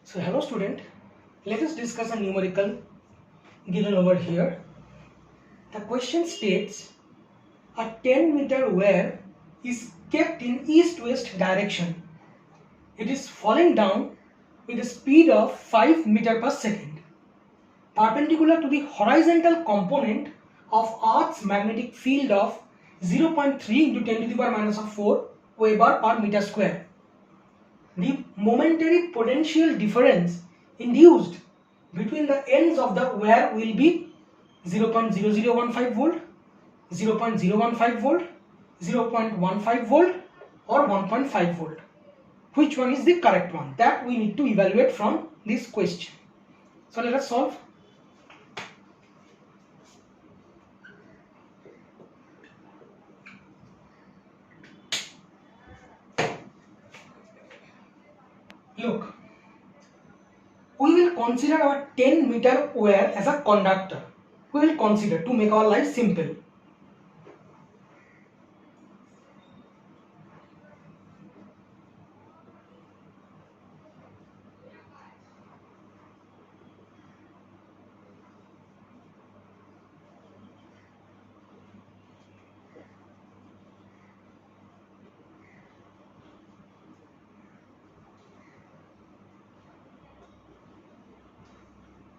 So hello student, let us discuss a numerical given over here. The question states a 10-meter wire is kept in east-west direction. It is falling down with a speed of 5 meter per second, perpendicular to the horizontal component of Earth's magnetic field of 0.3 into 10 to the power minus of 4 Weber per meter square. The momentary potential difference induced between the ends of the wire will be 0.0015 volt, 0.015 volt, 0.15 volt or 1.5 volt. Which one is the correct one? That we need to evaluate from this question. So let us solve. Look, we will consider our 10-meter wire as a conductor. We will consider to make our life simple.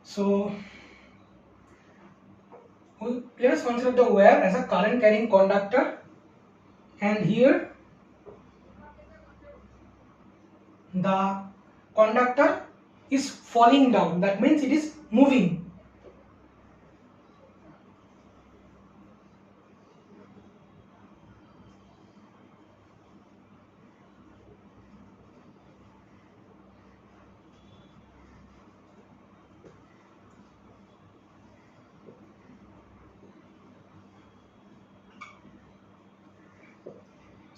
So let us consider the wire as a current carrying conductor, and here the conductor is falling down, that means it is moving.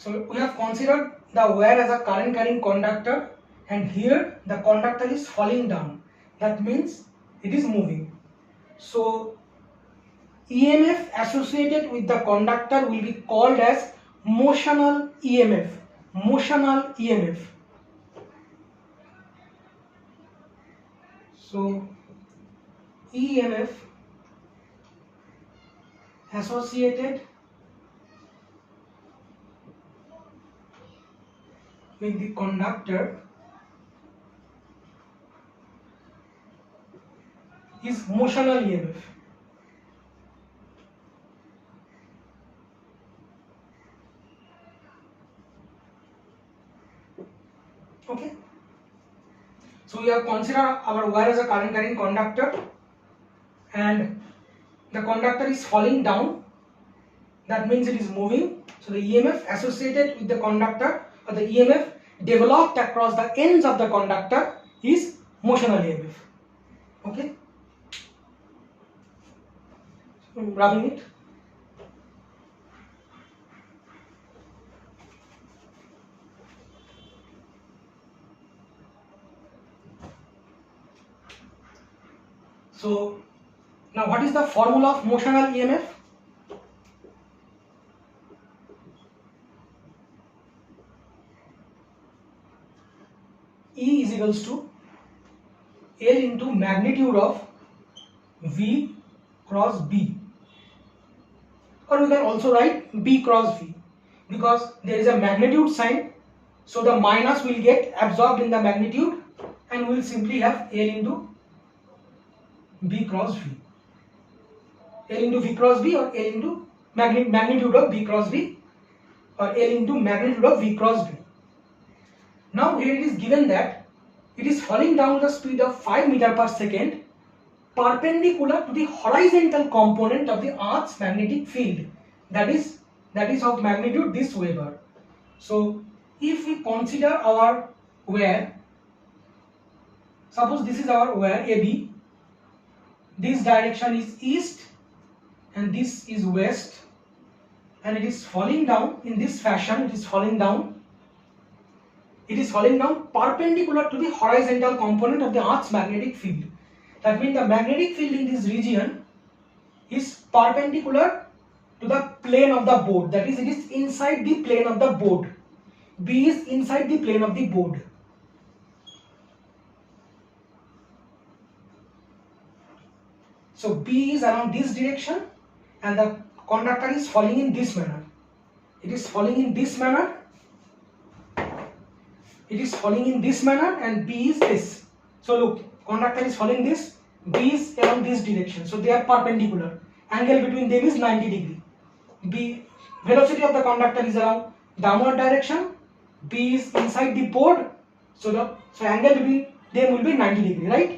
So we have considered the wire as a current carrying conductor, and here the conductor is falling down, that means it is moving. So EMF associated with the conductor will be called as motional EMF. Motional EMF. So EMF associated with the conductor is motional EMF. Okay. So we have considered our wire as a current carrying conductor, and the conductor is falling down, that means it is moving. So the EMF associated with the conductor, or the EMF developed across the ends of the conductor, is motional EMF. Okay. So rubbing it. So now what is the formula of motional EMF? E is equals to L into magnitude of V cross B, or we can also write B cross V, because there is a magnitude sign, so the minus will get absorbed in the magnitude and we will simply have L into B cross V. L into V cross B, or L into magnitude of B cross B, or L into magnitude of V cross B. Now here it is given that it is falling down with a speed of 5 meter per second, perpendicular to the horizontal component of the Earth's magnetic field, that is of magnitude this Weber. So if we consider our wire, suppose this is our wire AB, this direction is east and this is west, and it is falling down in this fashion. It is falling down perpendicular to the horizontal component of the Earth's magnetic field. That means the magnetic field in this region is perpendicular to the plane of the board, that is, it is inside the plane of the board. B is inside the plane of the board. So B is around this direction and the conductor is falling in this manner. It is falling in this manner. It is falling in this manner and B is this. So look, conductor is falling this, B is around this direction. So they are perpendicular. Angle between them is 90 degree. B, velocity of the conductor is around downward direction. B is inside the board. So angle between them will be 90 degree, right?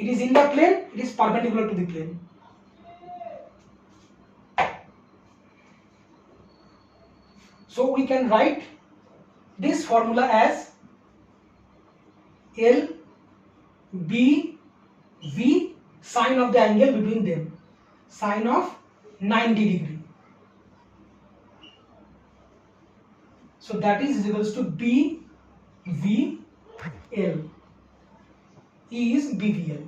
It is in the plane, it is perpendicular to the plane. So we can write this formula as L B V sine of the angle between them, sine of 90 degree. So that is equals to B V L. E is BVL.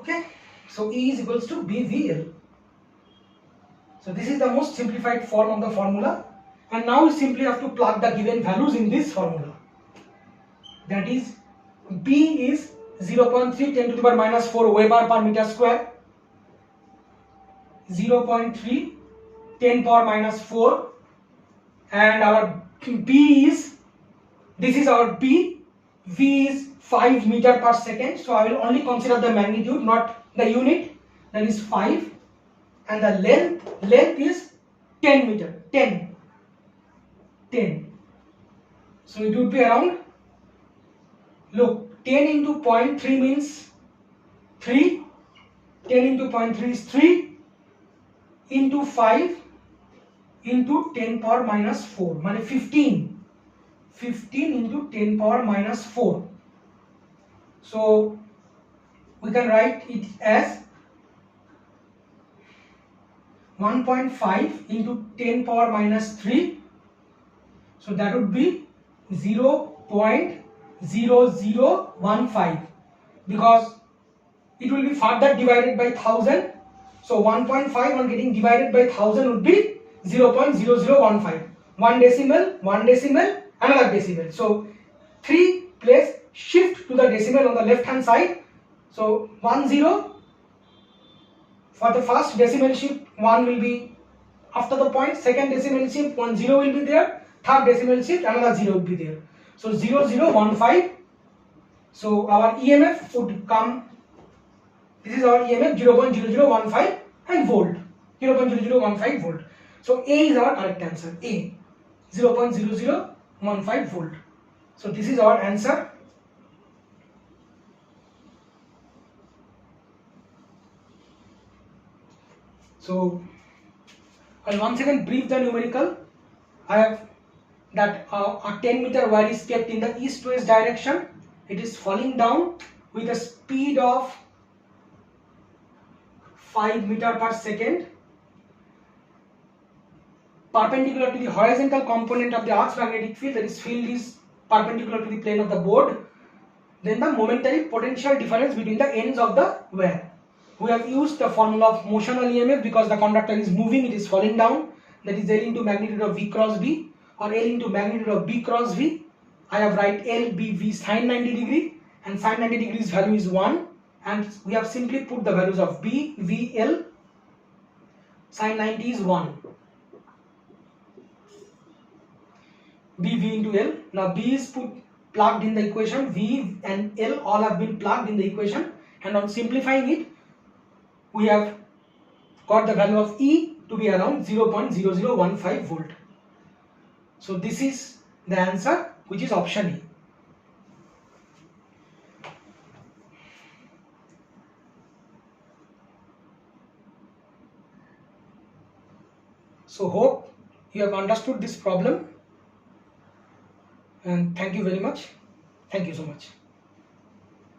Okay, so E is equals to BVL. So this is the most simplified form of the formula, and now we simply have to plug the given values in this formula. That is, B is 0.3 10 to the power minus 4 Weber per meter square, 0.3 10 power minus 4, and our B is, this is our B, V is 5 meter per second, so I will only consider the magnitude, not the unit, that is 5, and the length is 10 meter, 10. So it would be around, look, 10 into 0.3 means 3, 10 into 0.3 is 3, into 5 into 10 power minus 4, means 15 into 10 power minus 4. So we can write it as 1.5 into 10 power minus 3. So that would be 0.0015, because it will be further divided by 1000. So 1.5 on getting divided by 1000 would be 0.0015. One decimal, another decimal. So 3 place shift to the decimal on the left hand side. So 10, for the first decimal shift 1 will be after the point, second decimal shift 10 will be there, third decimal shift another 0 will be there. So 0015. So our EMF would come, this is our EMF 0.0015 and volt, 0.0015 volt. So A is our correct answer, A, 0.0015 volt. So this is our answer. So I'll once again brief the numerical. I have that a 10 meter wire is kept in the east-west direction. It is falling down with a speed of 5 meter per second, perpendicular to the horizontal component of the Earth's magnetic field, that is field is perpendicular to the plane of the board. Then the momentary potential difference between the ends of the wire. We have used the formula of motional EMF because the conductor is moving, it is falling down, that is L into magnitude of V cross B, or L into magnitude of B cross V. I have write L B V sine 90 degree, and sine 90 degrees value is 1, and we have simply put the values of B, V, L. Sine 90 is 1. B, V into L. Now B is plugged in the equation, V and L all have been plugged in the equation, and on simplifying it, we have got the value of E to be around 0.0015 volt. So this is the answer, which is option E. So hope you have understood this problem, and thank you very much. Thank you so much.